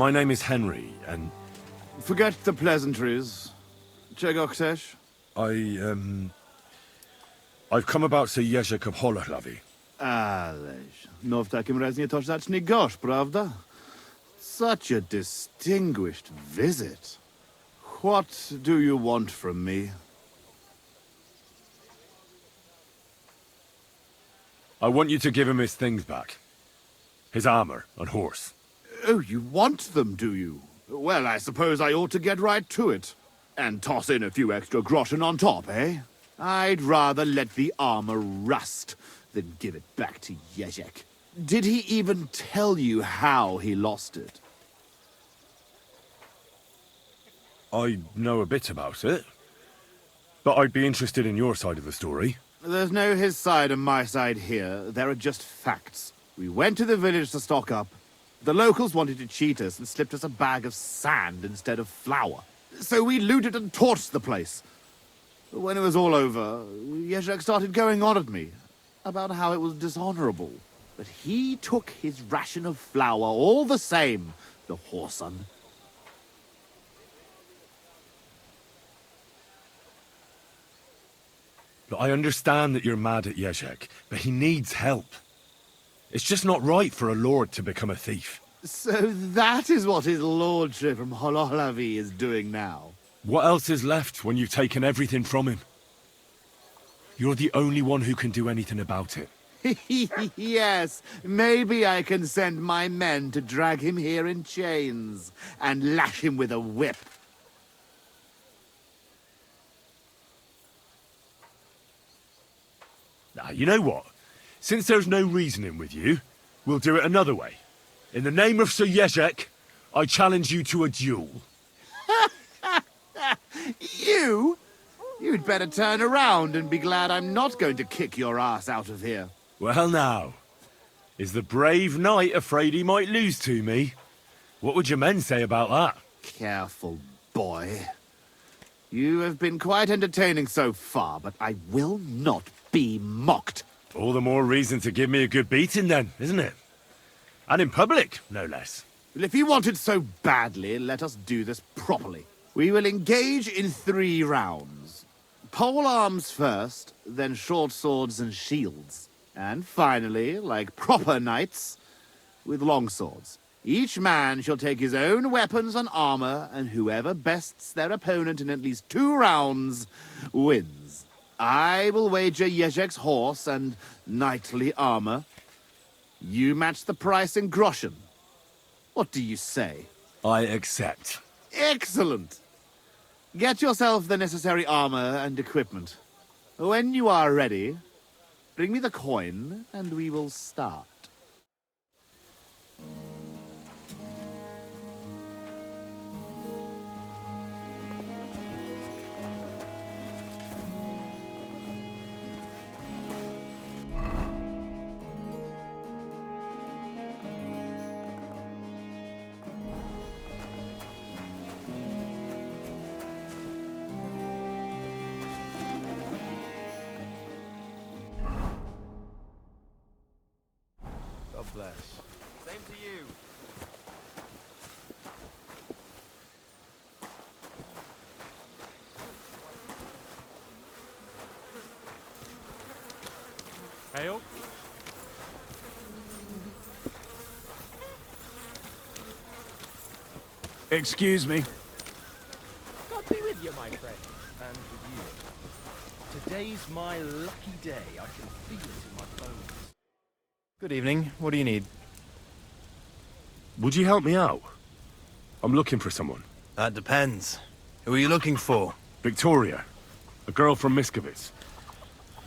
My name is Henry, and Forget the pleasantries. Czego chcesz? I've come about to Jerzek Holohlavi. Ależ, no w takim razie to zacznij gorzь, prawda? Such a distinguished visit. What do you want from me? I want you to give him his things back. His armor and horse. Oh, you want them, do you? Well, I suppose I ought to get right to it. And toss in a few extra groschen on top, eh? I'd rather let the armor rust than give it back to Jerzek. Did he even tell you how he lost it? I know a bit about it, but I'd be interested in your side of the story. There's no his side and my side here. There are just facts. We went to the village to stock up. The locals wanted to cheat us and slipped us a bag of sand instead of flour. So we looted and torched the place. When it was all over, Jerzek started going on at me about how it was dishonorable. But he took his ration of flour all the same, the whoreson. Look, I understand that you're mad at Jerzek, but he needs help. It's just not right for a lord to become a thief. So that is what his lordship from Holohlavi is doing now. What else is left when you've taken everything from him? You're the only one who can do anything about it. Yes, maybe I can send my men to drag him here in chains and lash him with a whip. Now, you know what? Since there's no reasoning with you, we'll do it another way. In the name of Sir Jerzek, I challenge you to a duel. You? You'd better turn around and be glad I'm not going to kick your ass out of here. Well now, is the brave knight afraid he might lose to me? What would your men say about that? Careful, boy. You have been quite entertaining so far, but I will not be mocked. All the more reason to give me a good beating then, isn't it? And in public, no less. Well, if you want it so badly, let us do this properly. We will engage in 3 rounds. Pole arms first, then short swords and shields. And finally, like proper knights, with long swords. Each man shall take his own weapons and armor, and whoever bests their opponent in at least 2 rounds wins. I will wager Jerzek's horse and knightly armor. You match the price in groschen. What do you say? I accept. Excellent! Get yourself the necessary armor and equipment. When you are ready, bring me the coin, and we will start. God bless. Same to you. Hail. Excuse me. God be with you, my friend. And with you. Today's my lucky day. I can feel it in my bones. Good evening. What do you need? Would you help me out? I'm looking for someone. That depends. Who are you looking for? Victoria, a girl from Miskovitz.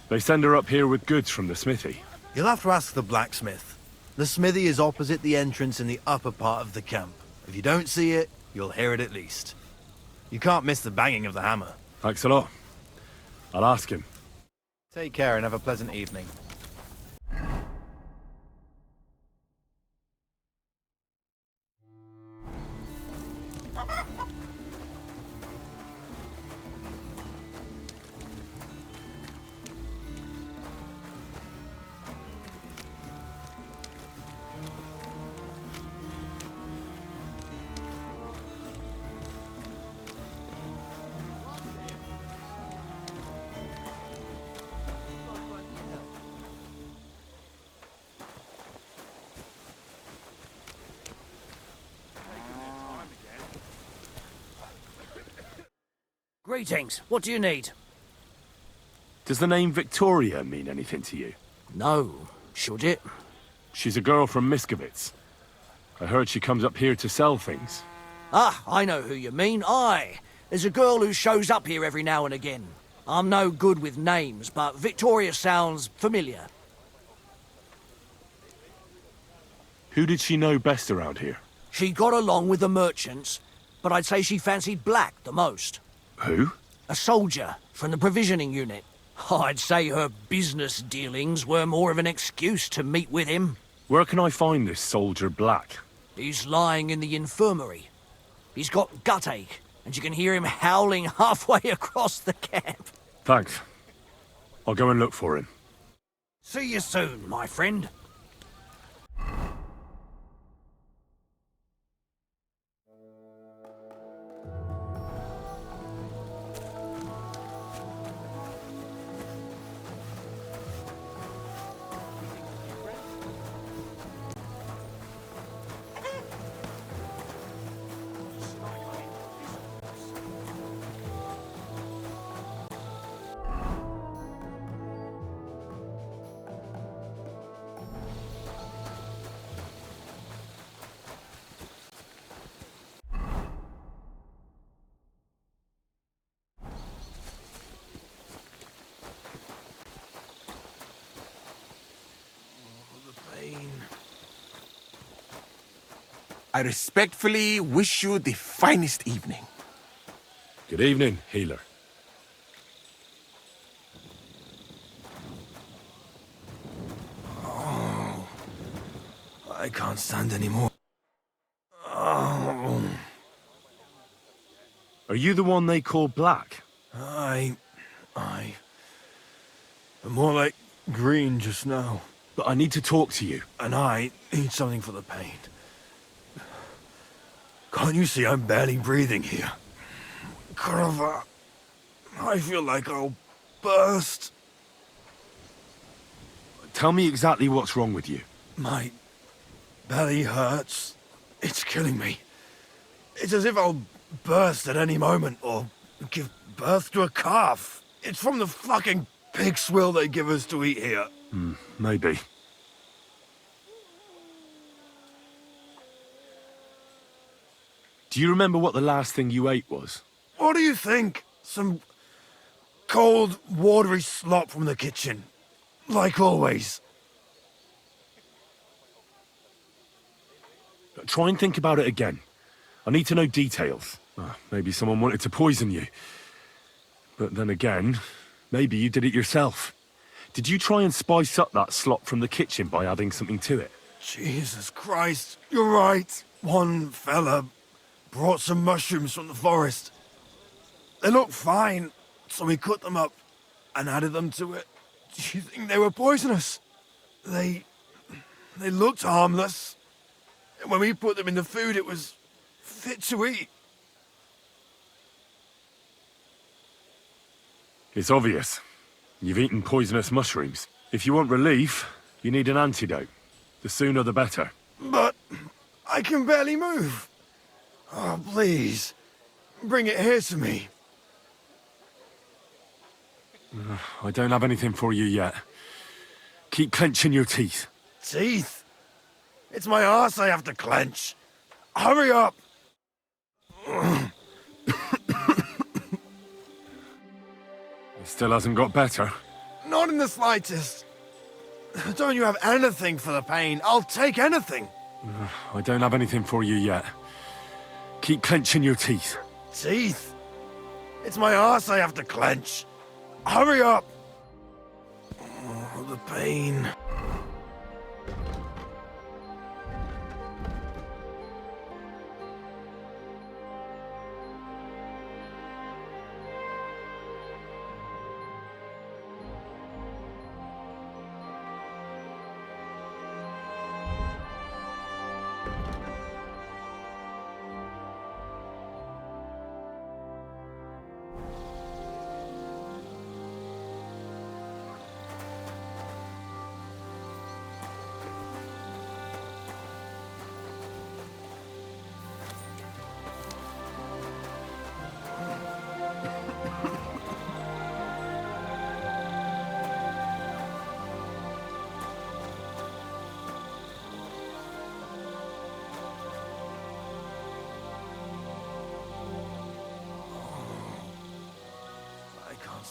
They send her up here with goods from the smithy. You'll have to ask the blacksmith. The smithy is opposite the entrance in the upper part of the camp. If you don't see it, you'll hear it at least. You can't miss the banging of the hammer. Thanks a lot. I'll ask him. Take care and have a pleasant evening. Greetings. What do you need? Does the name Victoria mean anything to you? No. Should it? She's a girl from Miskovitz. I heard she comes up here to sell things. Ah, I know who you mean. Aye. There's a girl who shows up here every now and again. I'm no good with names, but Victoria sounds familiar. Who did she know best around here? She got along with the merchants, but I'd say she fancied Black the most. Who? A soldier from the provisioning unit. I'd say her business dealings were more of an excuse to meet with him. Where can I find this soldier Black? He's lying in the infirmary. He's got gut ache, and you can hear him howling halfway across the camp. Thanks. I'll go and look for him. See you soon, my friend. I respectfully wish you the finest evening. Good evening, healer. I can't stand anymore. Oh. Are you the one they call Black? I'm more like green just now. But I need to talk to you. And I need something for the pain. Can't you see I'm barely breathing here? Kurva, I feel like I'll burst. Tell me exactly what's wrong with you. My belly hurts. It's killing me. It's as if I'll burst at any moment or give birth to a calf. It's from the fucking pig swill they give us to eat here. Maybe. Do you remember what the last thing you ate was? What do you think? Some cold, watery slop from the kitchen. Like always. Try and think about it again. I need to know details. Maybe someone wanted to poison you. But then again, maybe you did it yourself. Did you try and spice up that slop from the kitchen by adding something to it? Jesus Christ, you're right. One fella brought some mushrooms from the forest. They looked fine, so we cut them up and added them to it. Do you think they were poisonous? They looked harmless. And when we put them in the food, it was fit to eat. It's obvious. You've eaten poisonous mushrooms. If you want relief, you need an antidote. The sooner the better. But I can barely move. Oh, please. Bring it here to me. I don't have anything for you yet. Keep clenching your teeth. Teeth? It's my arse I have to clench. Hurry up! It still hasn't got better. Not in the slightest. Don't you have anything for the pain? I'll take anything. I don't have anything for you yet. Keep clenching your teeth. Teeth? It's my arse I have to clench. Hurry up! Oh, the pain.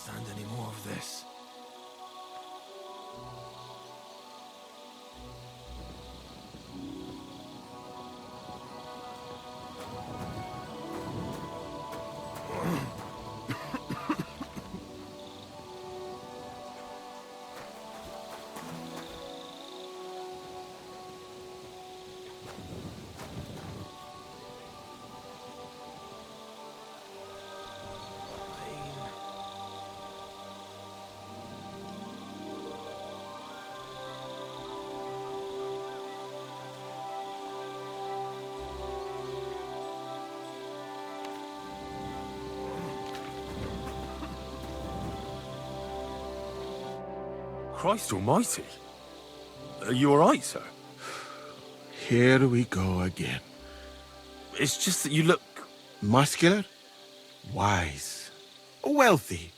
stand any more of this. Christ almighty. Are you alright, sir? Here we go again. It's just that you look... Muscular, wise, wealthy.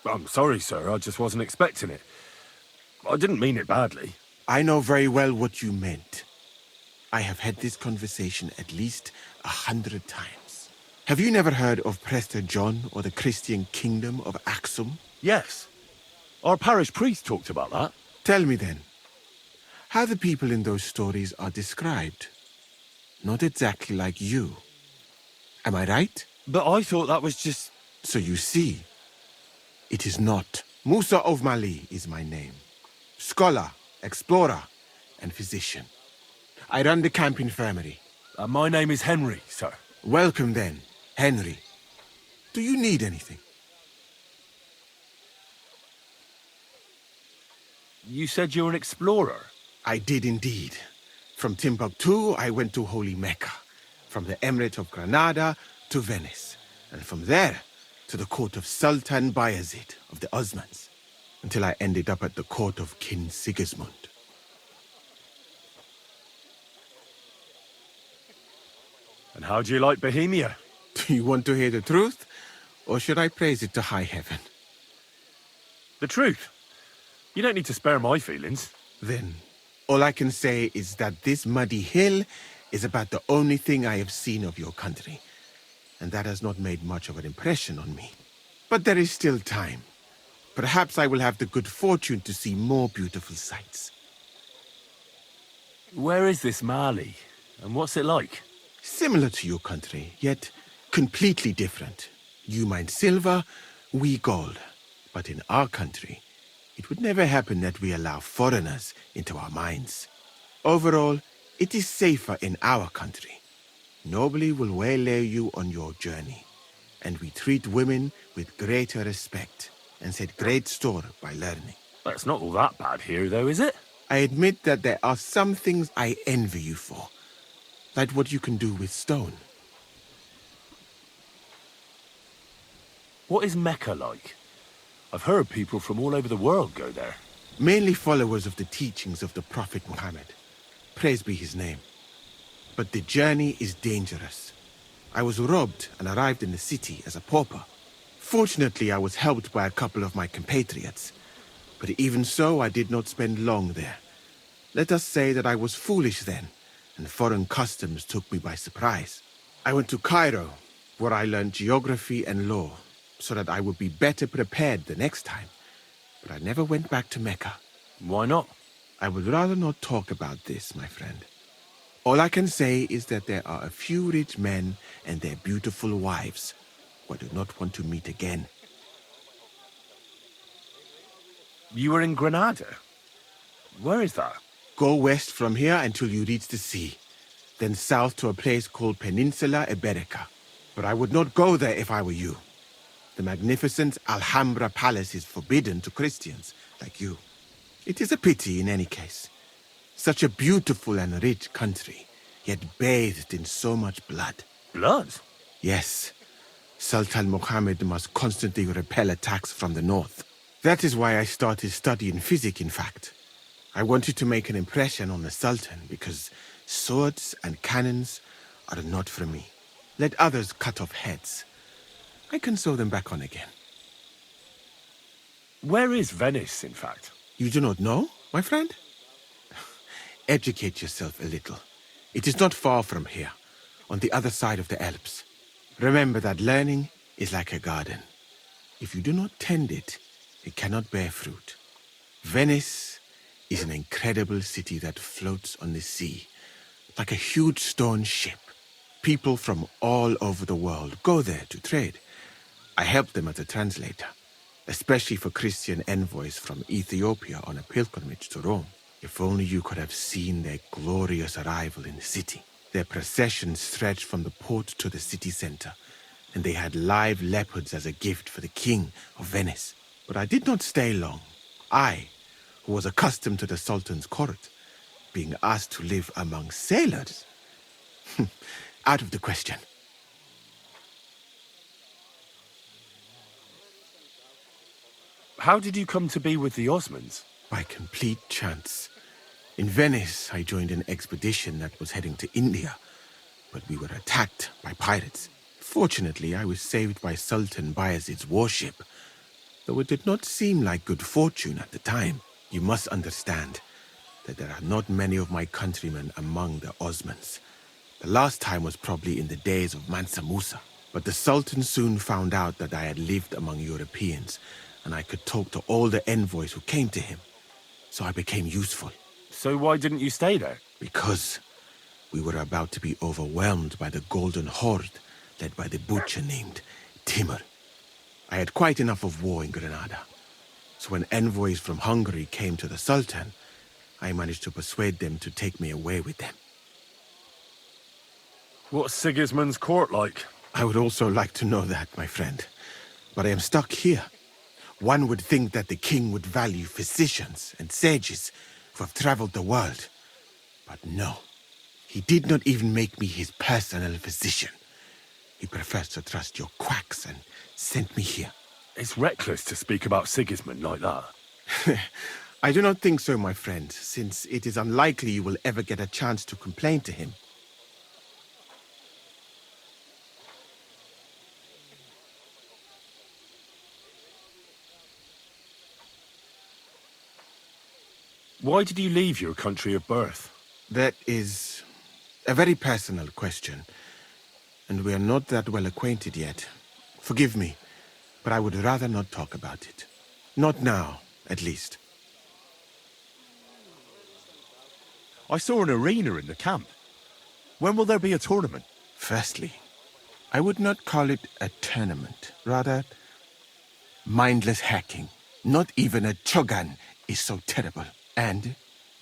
I'm sorry, sir. I just wasn't expecting it. I didn't mean it badly. I know very well what you meant. I have had this conversation at least 100 times. Have you never heard of Prester John or the Christian kingdom of Axum? Yes. Our parish priest talked about that. Tell me then, how the people in those stories are described. Not exactly like you. Am I right? But I thought that was just... So you see, it is not. Musa of Mali is my name. Scholar, explorer, and physician. I run the camp infirmary. my name is Henry, sir. Welcome then, Henry. Do you need anything? You said you're an explorer. I did indeed. From Timbuktu, I went to Holy Mecca. From the Emirate of Granada to Venice. And from there to the court of Sultan Bayezid of the Osmans. Until I ended up at the court of King Sigismund. And how do you like Bohemia? Do you want to hear the truth? Or should I praise it to high heaven? The truth. You don't need to spare my feelings. Then, all I can say is that this muddy hill is about the only thing I have seen of your country. And that has not made much of an impression on me. But there is still time. Perhaps I will have the good fortune to see more beautiful sights. Where is this Mali? And what's it like? Similar to your country, yet completely different. You mine silver, we gold. But in our country, it would never happen that we allow foreigners into our mines. Overall, it is safer in our country. Nobody will waylay you on your journey. And we treat women with greater respect and set great store by learning. Well, it's not all that bad here, though, is it? I admit that there are some things I envy you for. Like what you can do with stone. What is Mecca like? I've heard people from all over the world go there. Mainly followers of the teachings of the Prophet Muhammad. Praise be his name. But the journey is dangerous. I was robbed and arrived in the city as a pauper. Fortunately, I was helped by a couple of my compatriots. But even so, I did not spend long there. Let us say that I was foolish then, and foreign customs took me by surprise. I went to Cairo, where I learned geography and law, so that I would be better prepared the next time. But I never went back to Mecca. Why not? I would rather not talk about this, my friend. All I can say is that there are a few rich men and their beautiful wives who I do not want to meet again. You were in Granada? Where is that? Go west from here until you reach the sea, then south to a place called Peninsula Iberica. But I would not go there if I were you. The magnificent Alhambra Palace is forbidden to Christians like you. It is a pity in any case. Such a beautiful and rich country, yet bathed in so much blood. Blood? Yes. Sultan Mohammed must constantly repel attacks from the north. That is why I started studying physics, in fact. I wanted to make an impression on the Sultan because swords and cannons are not for me. Let others cut off heads. I can sew them back on again. Where is Venice, in fact? You do not know, my friend? Educate yourself a little. It is not far from here, on the other side of the Alps. Remember that learning is like a garden. If you do not tend it, it cannot bear fruit. Venice is an incredible city that floats on the sea, like a huge stone ship. People from all over the world go there to trade. I help them as a translator, especially for Christian envoys from Ethiopia on a pilgrimage to Rome. If only you could have seen their glorious arrival in the city. Their processions stretched from the port to the city center, and they had live leopards as a gift for the king of Venice. But I did not stay long. I, who was accustomed to the Sultan's court, being asked to live among sailors, out of the question. How did you come to be with the Osmonds? By complete chance. In Venice, I joined an expedition that was heading to India, but we were attacked by pirates. Fortunately, I was saved by Sultan Bayezid's warship, though it did not seem like good fortune at the time. You must understand that there are not many of my countrymen among the Osmonds. The last time was probably in the days of Mansa Musa, but the Sultan soon found out that I had lived among Europeans, and I could talk to all the envoys who came to him. So I became useful. So why didn't you stay there? Because we were about to be overwhelmed by the Golden Horde, led by the butcher named Timur. I had quite enough of war in Granada. So when envoys from Hungary came to the Sultan, I managed to persuade them to take me away with them. What's Sigismund's court like? I would also like to know that, my friend. But I am stuck here. One would think that the king would value physicians and sages who have traveled the world. But no. He did not even make me his personal physician. He prefers to trust your quacks and sent me here. It's reckless to speak about Sigismund like that. I do not think so, my friend, since it is unlikely you will ever get a chance to complain to him. Why did you leave your country of birth? That is a very personal question, and we are not that well acquainted yet. Forgive me, but I would rather not talk about it. Not now, at least. I saw an arena in the camp. When will there be a tournament? Firstly, I would not call it a tournament. Rather, mindless hacking. Not even a chogan is so terrible. And,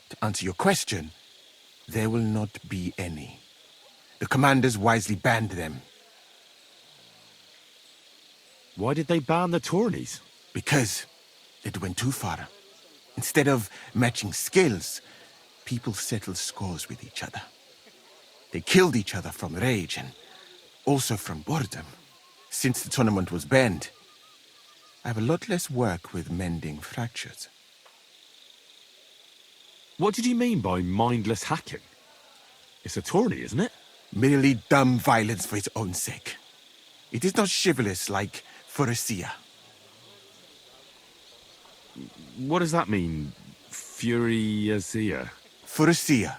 to answer your question, there will not be any. The commanders wisely banned them. Why did they ban the tourneys? Because it went too far. Instead of matching skills, people settled scores with each other. They killed each other from rage and also from boredom. Since the tournament was banned, I have a lot less work with mending fractures. What did you mean by mindless hacking? It's a tourney, isn't it? Merely dumb violence for its own sake. It is not chivalrous like Pharisea. What does that mean? Furiazia? Pharisea,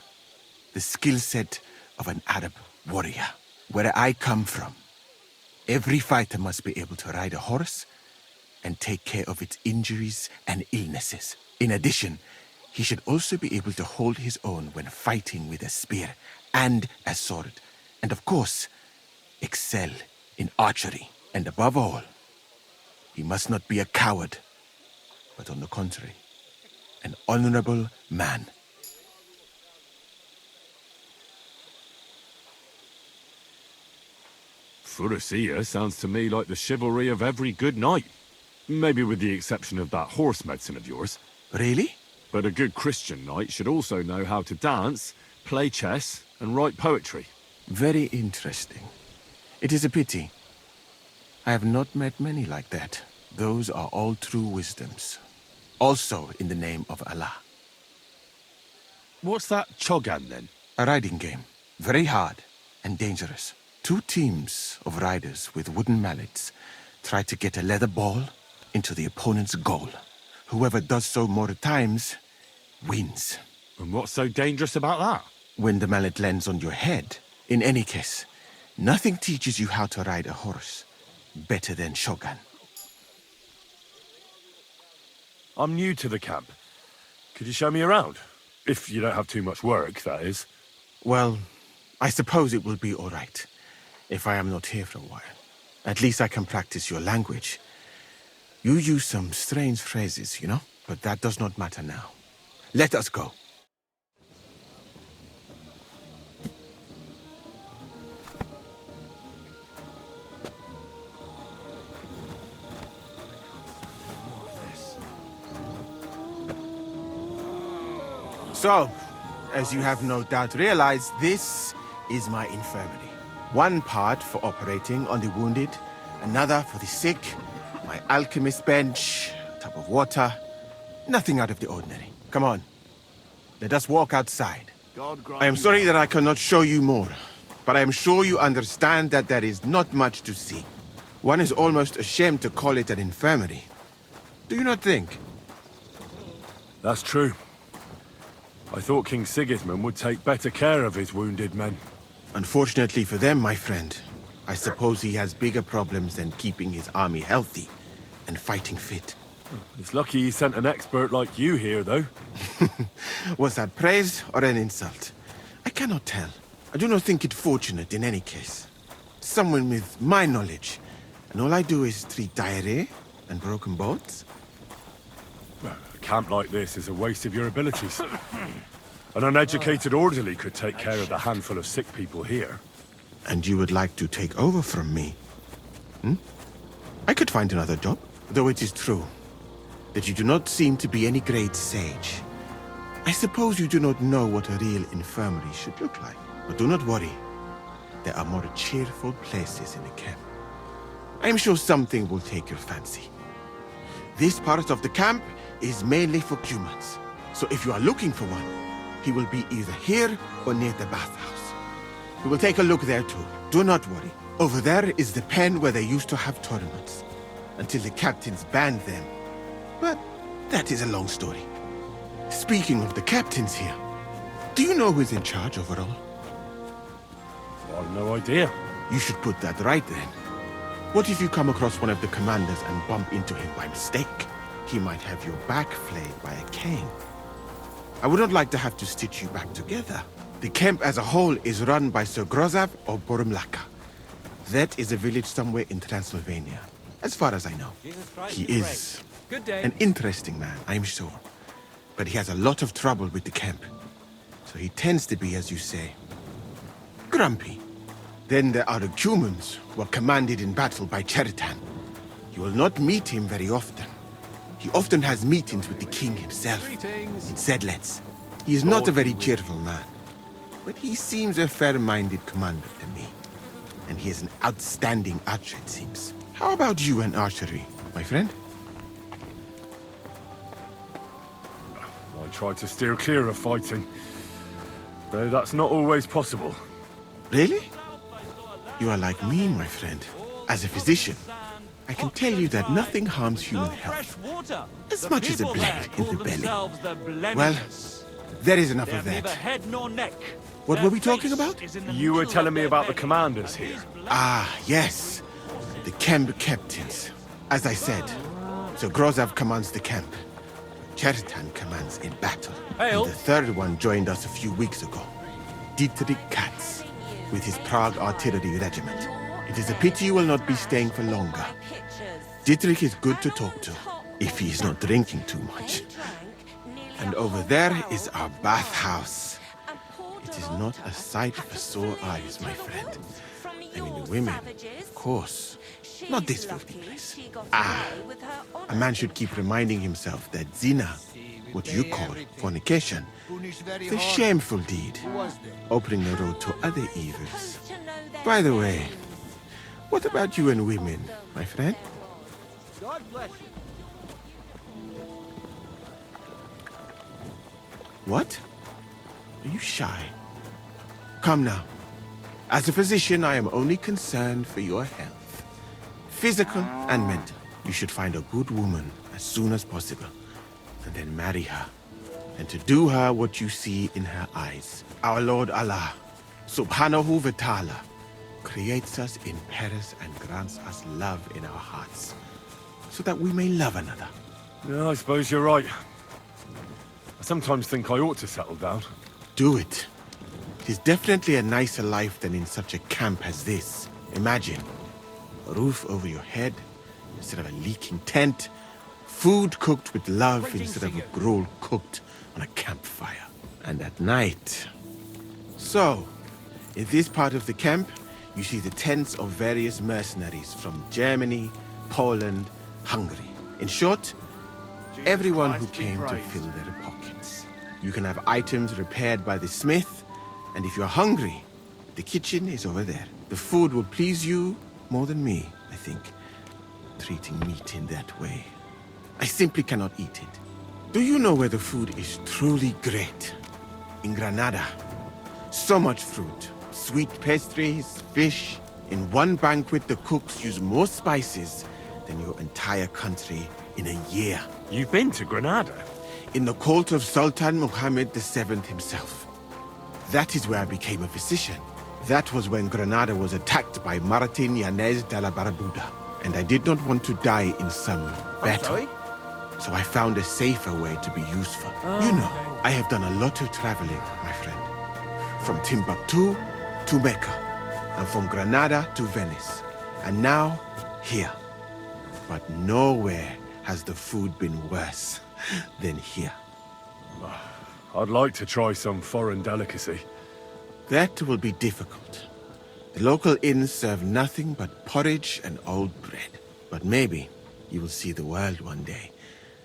the skill set of an Arab warrior. Where I come from, every fighter must be able to ride a horse and take care of its injuries and illnesses. In addition, he should also be able to hold his own when fighting with a spear and a sword. And of course, excel in archery. And above all, he must not be a coward, but on the contrary, an honorable man. Furiazia sounds to me like the chivalry of every good knight. Maybe with the exception of that horse medicine of yours. Really? But a good Christian knight should also know how to dance, play chess, and write poetry. Very interesting. It is a pity. I have not met many like that. Those are all true wisdoms. Also in the name of Allah. What's that chogan, then? A riding game. Very hard and dangerous. Two teams of riders with wooden mallets try to get a leather ball into the opponent's goal. Whoever does so more times wins. And what's so dangerous about that? When the mallet lands on your head, in any case, Nothing teaches you how to ride a horse better than Shogun. I'm new to the camp. Could you show me around? If you don't have too much work, that is. Well, I suppose it will be all right if I am not here for a while. At least I can practice your language. You use some strange phrases, you know? But that does not matter now. Let us go. So, as you have no doubt realized, this is my infirmary. One part for operating on the wounded, another for the sick, my alchemist bench, a tub of water. Nothing out of the ordinary. Come on. Let us walk outside. I am sorry that I cannot show you more, but I am sure you understand that there is not much to see. One is almost ashamed to call it an infirmary. Do you not think? That's true. I thought King Sigismund would take better care of his wounded men. Unfortunately for them, my friend, I suppose he has bigger problems than keeping his army healthy and fighting fit. It's lucky he sent an expert like you here, though. Was that praise or an insult? I cannot tell. I do not think it fortunate in any case. Someone with my knowledge, and all I do is treat diarrhea and broken bones. A camp like this is a waste of your abilities. An uneducated orderly could take care of the handful of sick people here. And you would like to take over from me? I could find another job, though it is true that you do not seem to be any great sage. I suppose you do not know what a real infirmary should look like. But do not worry. There are more cheerful places in the camp. I am sure something will take your fancy. This part of the camp is mainly for humans. So if you are looking for one, he will be either here or near the bathhouse. We will take a look there too. Do not worry. Over there is the pen where they used to have tournaments, until the captains banned them. But that is a long story. Speaking of the captains here, do you know who is in charge overall? I've no idea. You should put that right then. What if you come across one of the commanders and bump into him by mistake? He might have your back flayed by a cane. I would not like to have to stitch you back together. The camp as a whole is run by Sir Grozav or Borumlaka. That is a village somewhere in Transylvania, as far as I know. He is an interesting man, I'm sure. But he has a lot of trouble with the camp. So he tends to be, as you say, grumpy. Then there are the humans who are commanded in battle by Cheritan. You will not meet him very often. He often has meetings with the king himself in Sedlets. He is not a very cheerful man, but he seems a fair-minded commander to me. And he is an outstanding archer, it seems. How about you and archery, my friend? I try to steer clear of fighting, though that's not always possible. Really? You are like me, my friend. As a physician, I can tell you that nothing harms human health as much as a blade in the belly. Well, there is enough of that. What were we talking about? You were telling me about the commanders here. Ah, yes. The camp captains. As I said, Sir Grozav commands the camp. Cheritan commands in battle. And the third one joined us a few weeks ago. Dietrich Katz, with his Prague artillery regiment. It is a pity you will not be staying for longer. Dietrich is good to talk to, if he is not drinking too much. And over there is our bathhouse. It is not a sight for sore eyes, my friend. I mean, the women, of course. Not this filthy place. Ah, a man should keep reminding himself that zina, what you call fornication, is a shameful deed, opening the road to other evils. By the way, what about you and women, my friend? God bless you. What? Are you shy? Come now. As a physician, I am only concerned for your health. Physical and mental. You should find a good woman as soon as possible, and then marry her. And to do her what you see in her eyes. Our Lord Allah, Subhanahu wa Ta'ala, creates us in Paris and grants us love in our hearts, so that we may love another. Yeah, I suppose you're right. I sometimes think I ought to settle down. Do it. It is definitely a nicer life than in such a camp as this. Imagine, a roof over your head instead of a leaking tent, food cooked with love Greetings instead to of a you. gruel cooked on a campfire. And at night... So, in this part of the camp, you see the tents of various mercenaries from Germany, Poland, Hungary. In short, everyone who Christ be came to praised. fill their pockets. You can have items repaired by the smith, and if you're hungry, the kitchen is over there. The food will please you more than me, I think, treating meat in that way. I simply cannot eat it. Do you know where the food is truly great? In Granada. So much fruit, sweet pastries, fish. In one banquet, the cooks use more spices than your entire country in a year. You've been to Granada? In the court of Sultan Muhammad VII himself. That is where I became a physician. That was when Granada was attacked by Martin Yanez de la Barbuda. And I did not want to die in some battle. sorry? So I found a safer way to be useful. You know, I have done a lot of traveling, my friend. From Timbuktu to Mecca. And from Granada to Venice. And now, here. But nowhere has the food been worse than here. I'd like to try some foreign delicacy. That will be difficult. The local inns serve nothing but porridge and old bread. But maybe you will see the world one day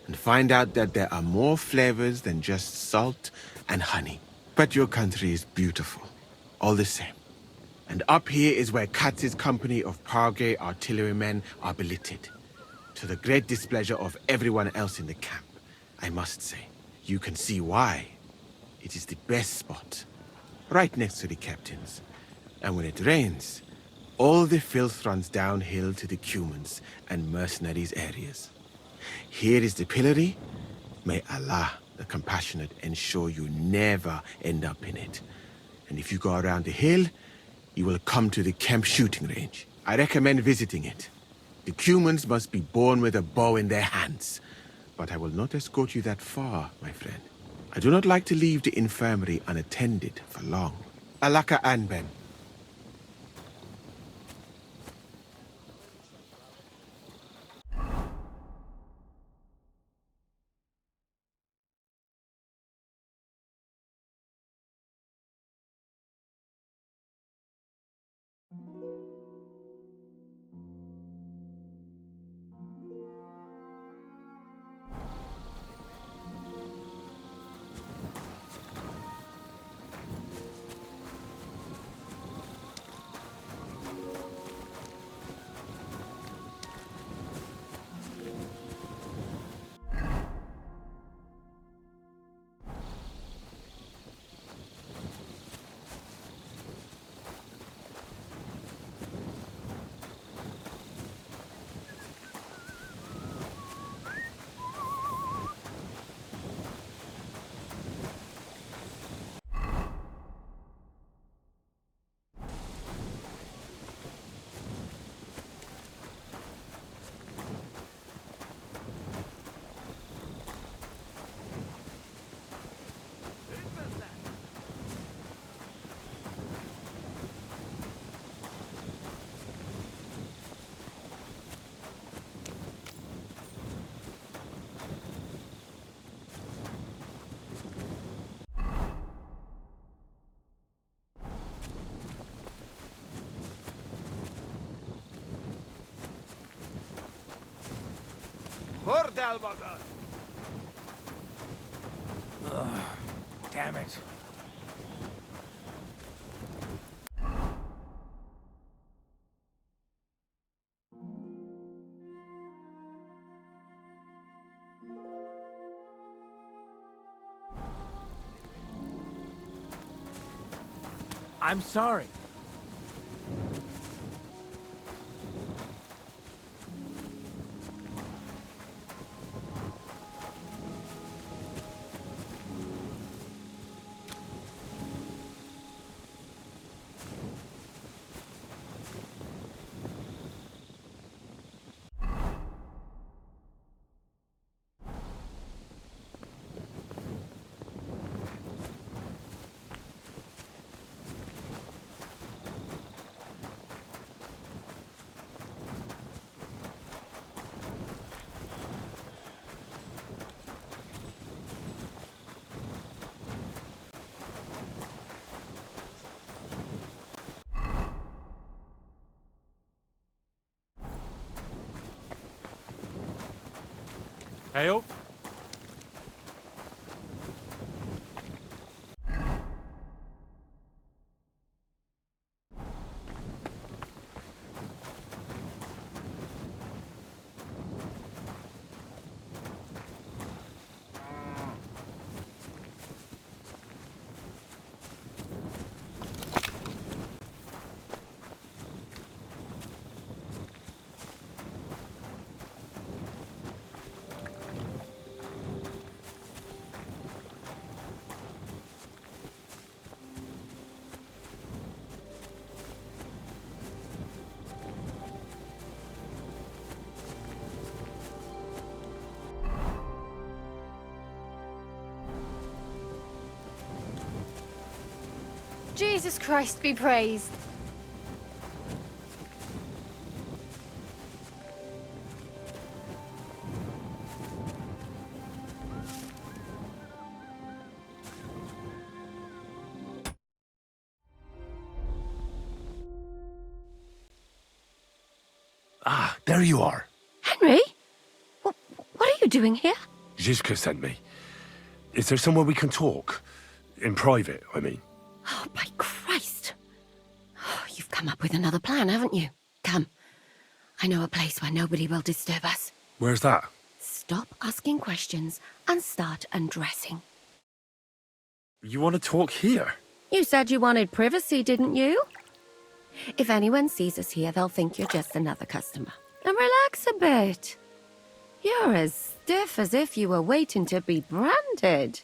and find out that there are more flavors than just salt and honey. But your country is beautiful, all the same. And up here is where Katz's company of Pargay artillerymen are billeted. To the great displeasure of everyone else in the camp, I must say. You can see why. It is the best spot, right next to the captains. And when it rains, all the filth runs downhill to the Cumans and mercenaries areas. Here is the pillory. May Allah, the compassionate, ensure you never end up in it. And if you go around the hill, you will come to the camp shooting range. I recommend visiting it. The Cumans must be born with a bow in their hands. But I will not escort you that far, my friend. I do not like to leave the infirmary unattended for long. Alaka Anben. Damn it. I'm sorry. Hail. Jesus Christ be praised. Ah, there you are. Henry? What are you doing here? Zizka sent me. Is there somewhere we can talk? In private, I mean. Oh, by Christ. Oh, you've come up with another plan, haven't you? Come. I know a place where nobody will disturb us. Where's that? Stop asking questions and start undressing. You want to talk here? You said you wanted privacy, didn't you? If anyone sees us here, they'll think you're just another customer. And relax a bit. You're as stiff as if you were waiting to be branded.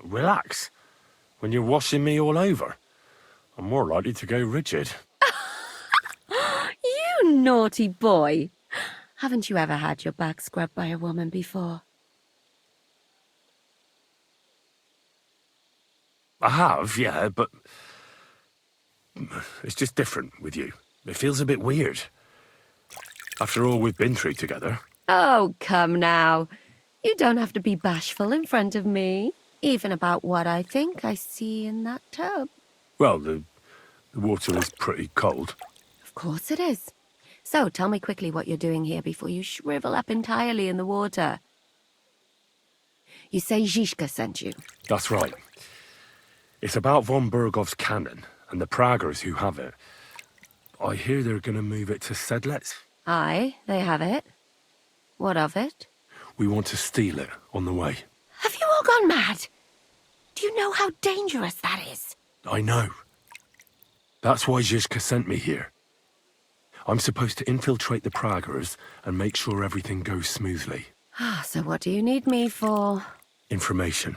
Relax. When you're washing me all over. I'm more likely to go rigid. You naughty boy. Haven't you ever had your back scrubbed by a woman before? I have, yeah, but it's just different with you. It feels a bit weird. After all we've been through together. Oh, come now. You don't have to be bashful in front of me. Even about what I think I see in that tub. Well, the water is pretty cold. Of course it is. So tell me quickly what you're doing here before you shrivel up entirely in the water. You say Zizka sent you. That's right. It's about von Bergov's cannon and the Praggers who have it. I hear they're going to move it to Sedlets. Aye, they have it. What of it? We want to steal it on the way. Have you all gone mad? Do you know how dangerous that is? I know. That's why Zizka sent me here. I'm supposed to infiltrate the Praggers and make sure everything goes smoothly. Ah, so what do you need me for? Information.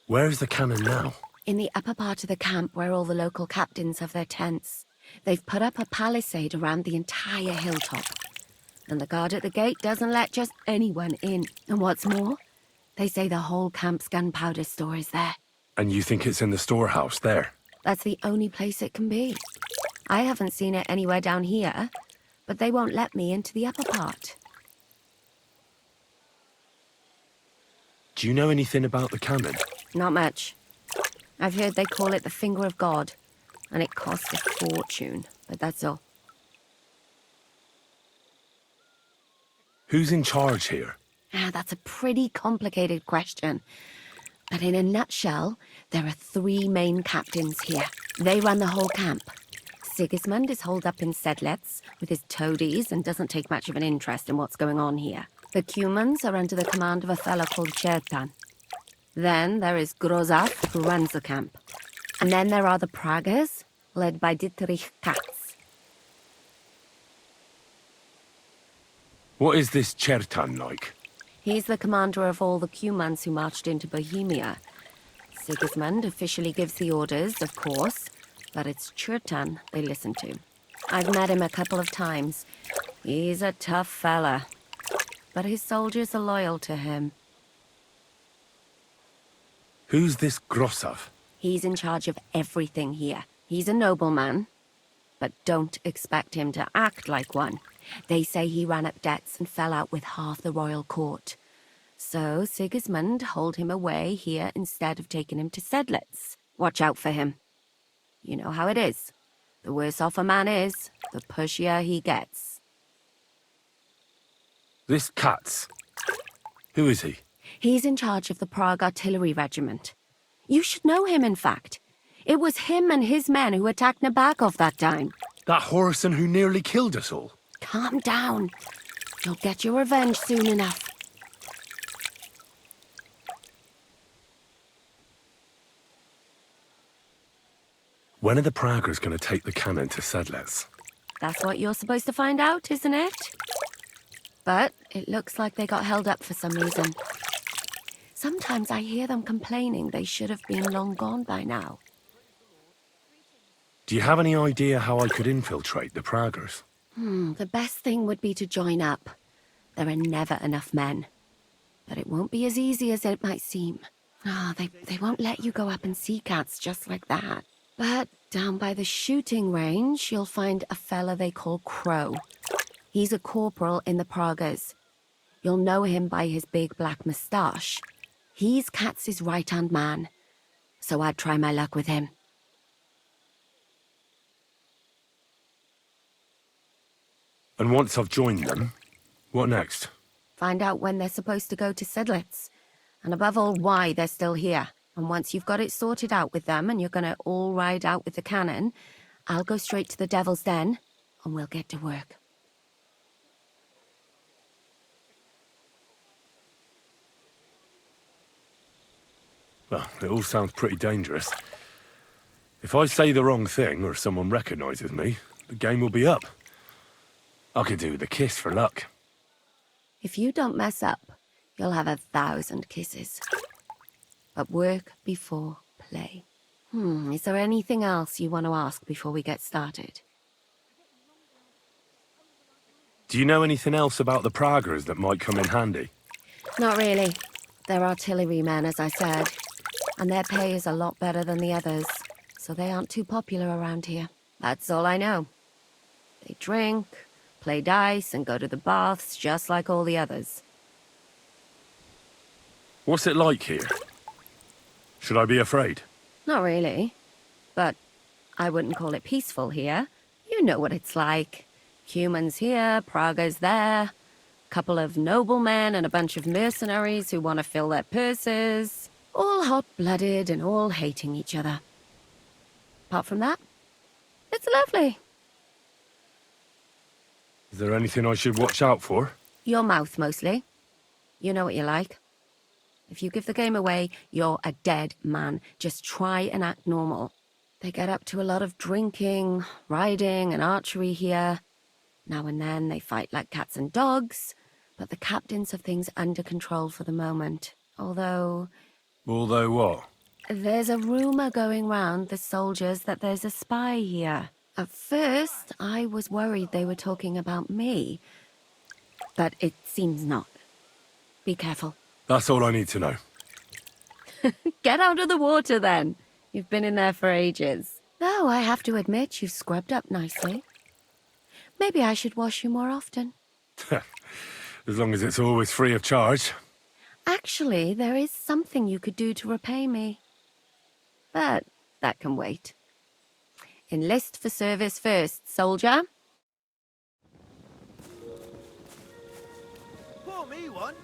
Where's the cannon now? In the upper part of the camp where all the local captains have their tents. They've put up a palisade around the entire hilltop. And the guard at the gate doesn't let just anyone in. And what's more, they say the whole camp's gunpowder store is there. And you think it's in the storehouse there? That's the only place it can be. I haven't seen it anywhere down here, but they won't let me into the upper part. Do you know anything about the cannon? Not much. I've heard they call it the Finger of God, and it costs a fortune, but that's all. Who's in charge here? Ah, that's a pretty complicated question. But in a nutshell, there are 3 main captains here. They run the whole camp. Sigismund is holed up in Sedlets with his toadies and doesn't take much of an interest in what's going on here. The Cumans are under the command of a fella called Chertan. Then there is Grozaf, who runs the camp. And then there are the Praggers, led by Dietrich Katz. What is this Chertan like? He's the commander of all the Cumans who marched into Bohemia. Sigismund officially gives the orders, of course, but it's Chertan they listen to. I've met him a couple of times. He's a tough fella, but his soldiers are loyal to him. Who's this Grossav? He's in charge of everything here. He's a nobleman, but don't expect him to act like one. They say he ran up debts and fell out with half the royal court. So Sigismund hauled him away here instead of taking him to Sedlitz. Watch out for him. You know how it is. The worse off a man is, the pushier he gets. This Katz. Who is he? He's in charge of the Prague Artillery Regiment. You should know him, in fact. It was him and his men who attacked Nabakov that time. That Horison who nearly killed us all. Calm down. You'll get your revenge soon enough. When are the Praggers going to take the cannon to Sedlitz? That's what you're supposed to find out, isn't it? But it looks like they got held up for some reason. Sometimes I hear them complaining they should have been long gone by now. Do you have any idea how I could infiltrate the Praggers? The best thing would be to join up. There are never enough men. But it won't be as easy as it might seem. They won't let you go up and see cats just like that. But down by the shooting range, you'll find a fella they call Crow. He's a corporal in the Praggers. You'll know him by his big black moustache. He's Katz's right-hand man. So I'd try my luck with him. And once I've joined them, what next? Find out when they're supposed to go to Sedlitz. And above all, why they're still here. And once you've got it sorted out with them and you're gonna all ride out with the cannon, I'll go straight to the Devil's Den and we'll get to work. Well, it all sounds pretty dangerous. If I say the wrong thing or someone recognizes me, the game will be up. I could do with a kiss for luck. If you don't mess up, you'll have 1,000 kisses. But work before play. Is there anything else you want to ask before we get started? Do you know anything else about the Praggers that might come in handy? Not really. They're artillerymen, as I said. And their pay is a lot better than the others, so they aren't too popular around here. That's all I know. They drink, play dice, and go to the baths just like all the others. What's it like here? Should I be afraid? Not really. But I wouldn't call it peaceful here. You know what it's like. Humans here, Prague's there. Couple of noblemen and a bunch of mercenaries who want to fill their purses. All hot-blooded and all hating each other. Apart from that, it's lovely. Is there anything I should watch out for? Your mouth, mostly. You know what you like. If you give the game away, you're a dead man. Just try and act normal. They get up to a lot of drinking, riding, and archery here. Now and then they fight like cats and dogs, but the captains have things under control for the moment. Although what? there's a rumor going round the soldiers that there's a spy here. At first, I was worried they were talking about me, but it seems not. Be careful. That's all I need to know. Get out of the water, then. You've been in there for ages. Though I have to admit you've scrubbed up nicely. Maybe I should wash you more often. As long as it's always free of charge. Actually, there is something you could do to repay me. But that can wait. Enlist for service first, soldier. Pour me one.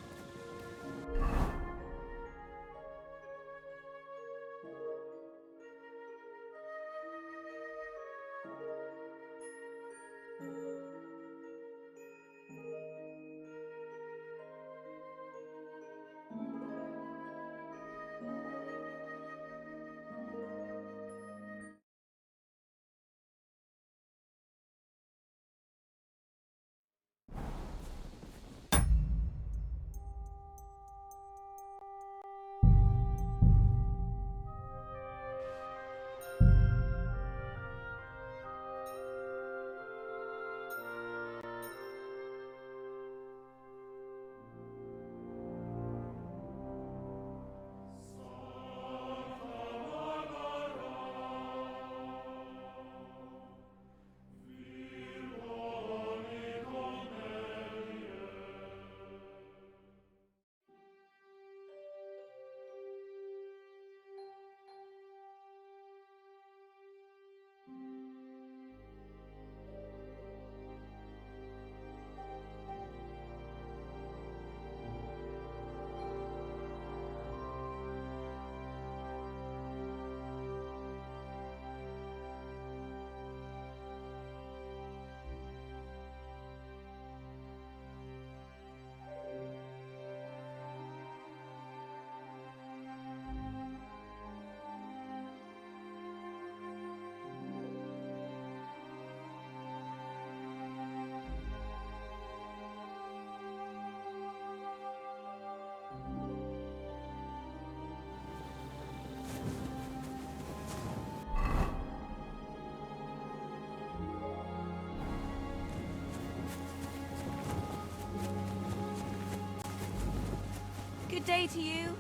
Good day to you.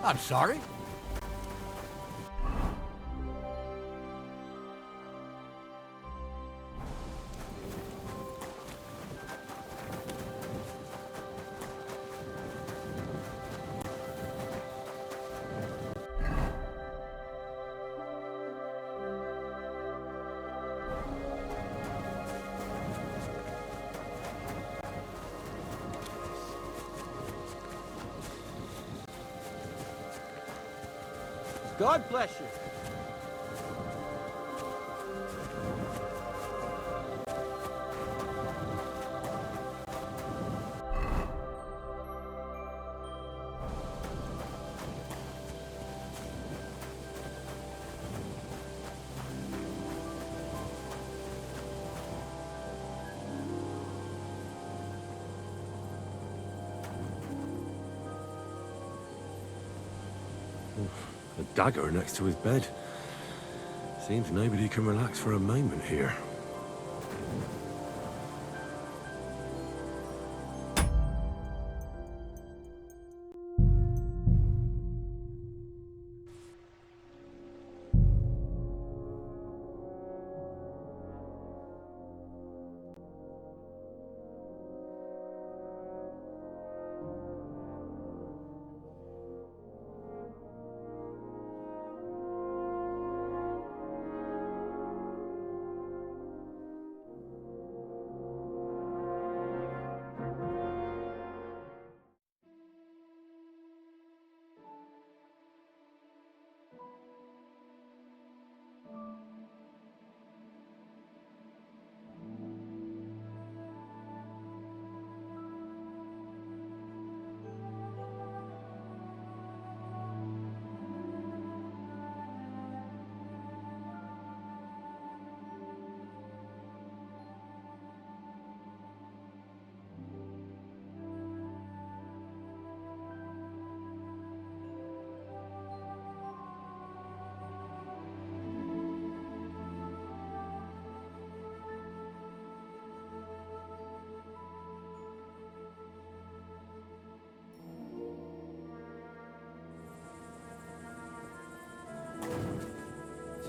I'm sorry. God bless you. A dagger next to his bed. Seems nobody can relax for a moment here.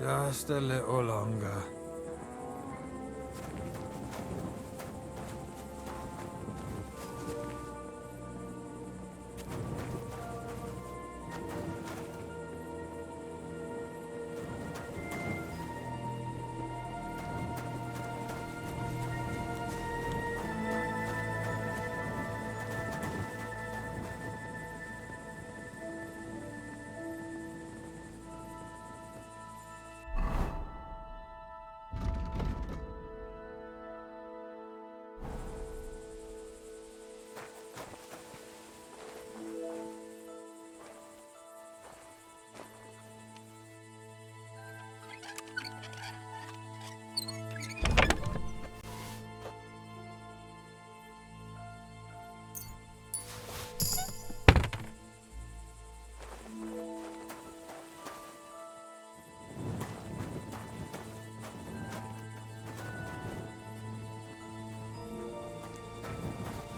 Just a little longer.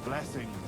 Blessings